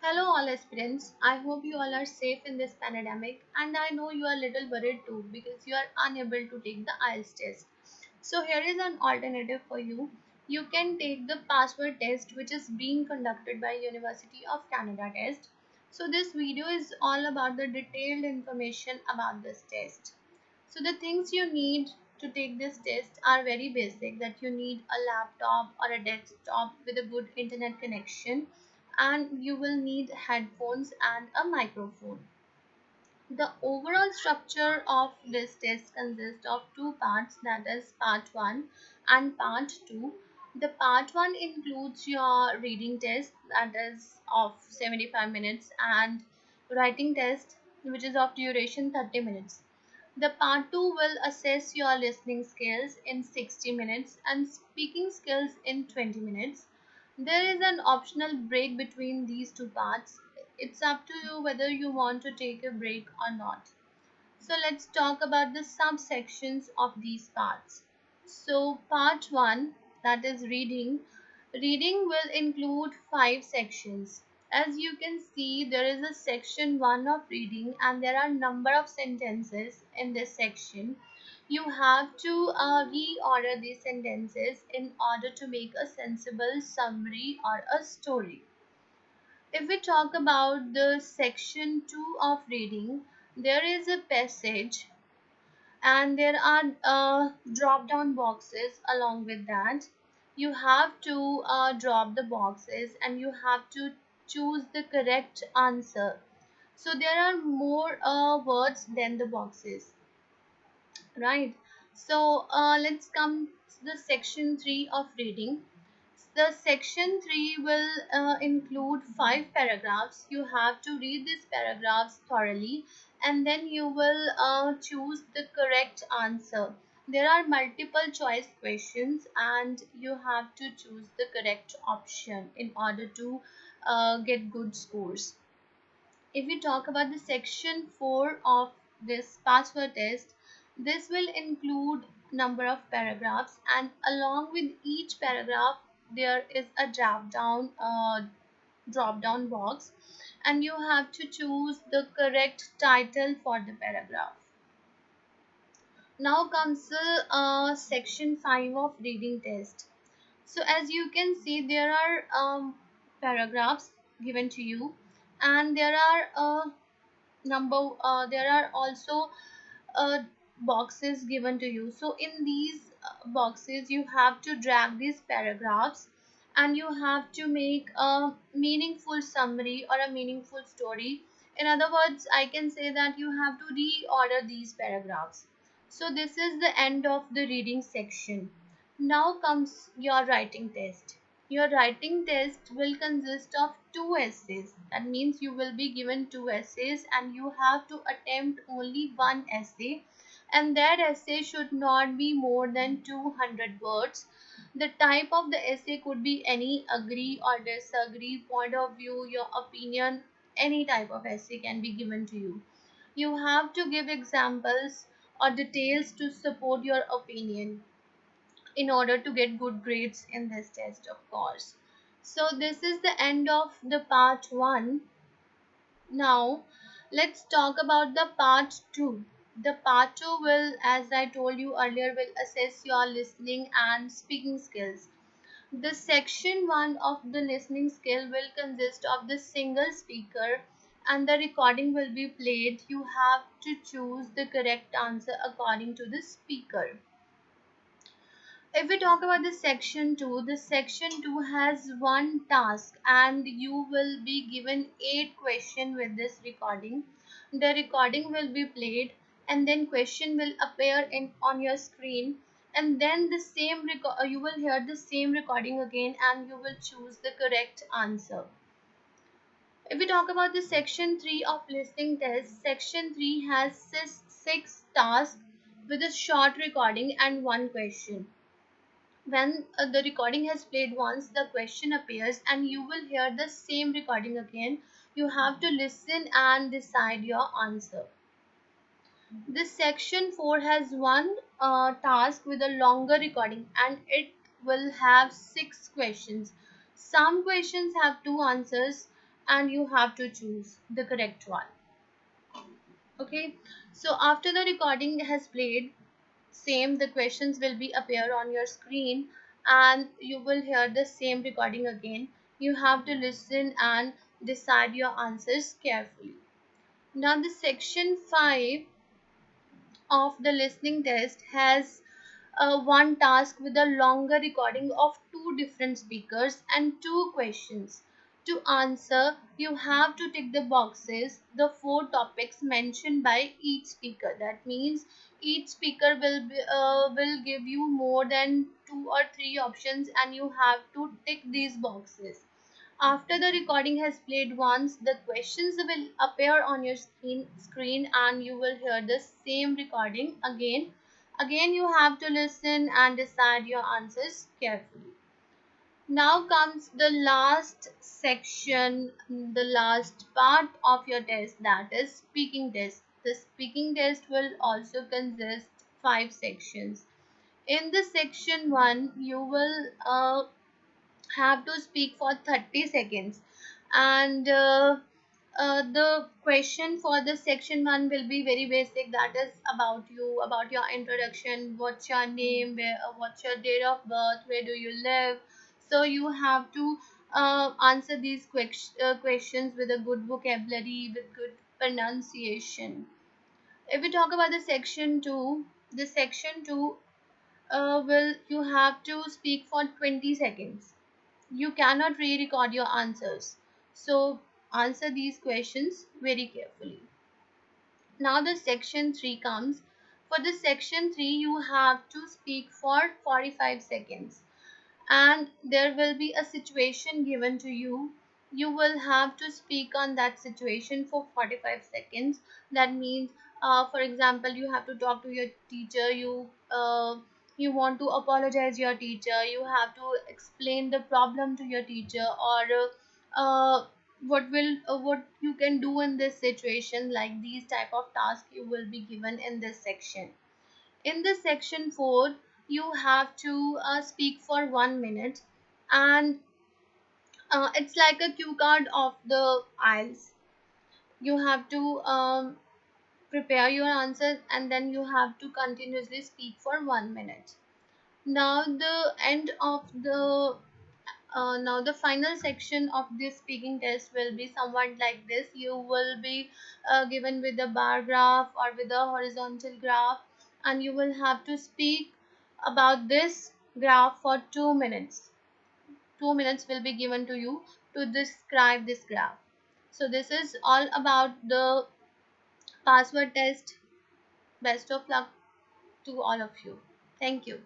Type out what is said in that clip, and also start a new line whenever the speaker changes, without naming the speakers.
Hello, all aspirants. I hope you all are safe in this pandemic, and I know you are a little worried too because you are unable to take the IELTS test. So, here is an alternative for you. You can take the password test, which is being conducted by University of Canada test. So, this video is all about the detailed information about this test. So, the things you need to take this test are very basic, that you need a laptop or a desktop with a good internet connection, and you will need headphones and a microphone. The overall structure of this test consists of two parts, that is part 1 and part 2. The part 1 includes your reading test, that is of 75 minutes, and writing test, which is of duration 30 minutes. The part 2 will assess your listening skills in 60 minutes and speaking skills in 20 minutes. There is an optional break between these two parts. It's up to you whether you want to take a break or not. So let's talk about the subsections of these parts. So part 1, that is reading. Reading will include 5 sections. As you can see, there is a section 1 of reading and there are number of sentences in this section. You have to reorder these sentences in order to make a sensible summary or a story. If we talk about the section 2 of reading, there is a passage and there are drop down boxes along with that. You have to drop the boxes and you have to choose the correct answer. So there are more words than the boxes, right? So let's come to the section 3 of reading. The section 3 will include 5 paragraphs. You have to read these paragraphs thoroughly and then you will choose the correct answer. There are multiple choice questions and you have to choose the correct option in order to get good scores. If we talk about the section 4 of this password test, this will include number of paragraphs and along with each paragraph there is a drop down box and you have to choose the correct title for the paragraph. Now comes the section 5 of reading test. So as you can see, there are paragraphs given to you and there are there are also uh, boxes given to you. So in these boxes you have to drag these paragraphs and you have to make a meaningful summary or a meaningful story. In other words, I can say that you have to reorder these paragraphs. So this is the end of the reading section. Now comes your writing test. Your writing test will consist of two essays. That means you will be given two essays and you have to attempt only one essay, and that essay should not be more than 200 words. The type of the essay could be any agree or disagree, point of view, your opinion, any type of essay can be given to you. You have to give examples or details to support your opinion in order to get good grades in this test, of course. So this is the end of the part 1. Now let's talk about the part 2. The part 2 will, as I told you earlier, will assess your listening and speaking skills. The section 1 of the listening skill will consist of the single speaker and the recording will be played. You have to choose the correct answer according to the speaker. If we talk about the section 2, the section 2 has one task and you will be given 8 questions with this recording. The recording will be played and then question will appear in on your screen, and then the same you will hear the same recording again and you will choose the correct answer. If we talk about the section 3 of listening test, section 3 has six tasks with a short recording and one question. When the recording has played once, the question appears and you will hear the same recording again. You have to listen and decide your answer. This section 4 has one task with a longer recording and it will have 6 questions. Some questions have 2 answers and you have to choose the correct one. Okay, so after the recording has played, same the questions will be appear on your screen, and you will hear the same recording again. You have to listen and decide your answers carefully. Now the section 5 of the listening test has one task with a longer recording of two different speakers and two questions. To answer, you have to tick the boxes, the four topics mentioned by each speaker. That means each speaker will give you more than two or three options, and you have to tick these boxes. After the recording has played once, the questions will appear on your screen and you will hear the same recording again. Again, you have to listen and decide your answers carefully. Now comes the last section, the last part of your test, that is speaking test. The speaking test will also consist five sections. In the section 1, you will have to speak for 30 seconds, and the question for the section 1 will be very basic, that is about you, about your introduction, what's your name, what's your date of birth, where do you live. So you have to answer these questions with a good vocabulary, with good pronunciation. If we talk about the section 2, the section 2 will you have to speak for 20 seconds. You cannot re-record your answers. So answer these questions very carefully. Now the section 3 comes. For the section 3, you have to speak for 45 seconds, and there will be a situation given to you. You will have to speak on that situation for 45 seconds. That means, for example, you have to talk to your teacher, you want to apologize your teacher, you have to explain the problem to your teacher, or what you can do in this situation. Like these type of tasks you will be given in this section. In the section 4, you have to speak for 1 minute, and it's like a cue card of the IELTS. You have to prepare your answers, and then you have to continuously speak for 1 minute. Now the end of the now the final section of this speaking test will be somewhat like this. You will be given with a bar graph or with a horizontal graph, and you will have to speak about this graph for 2 minutes. 2 minutes will be given to you to describe this graph. So this is all about the password test. Best of luck to all of you. Thank you.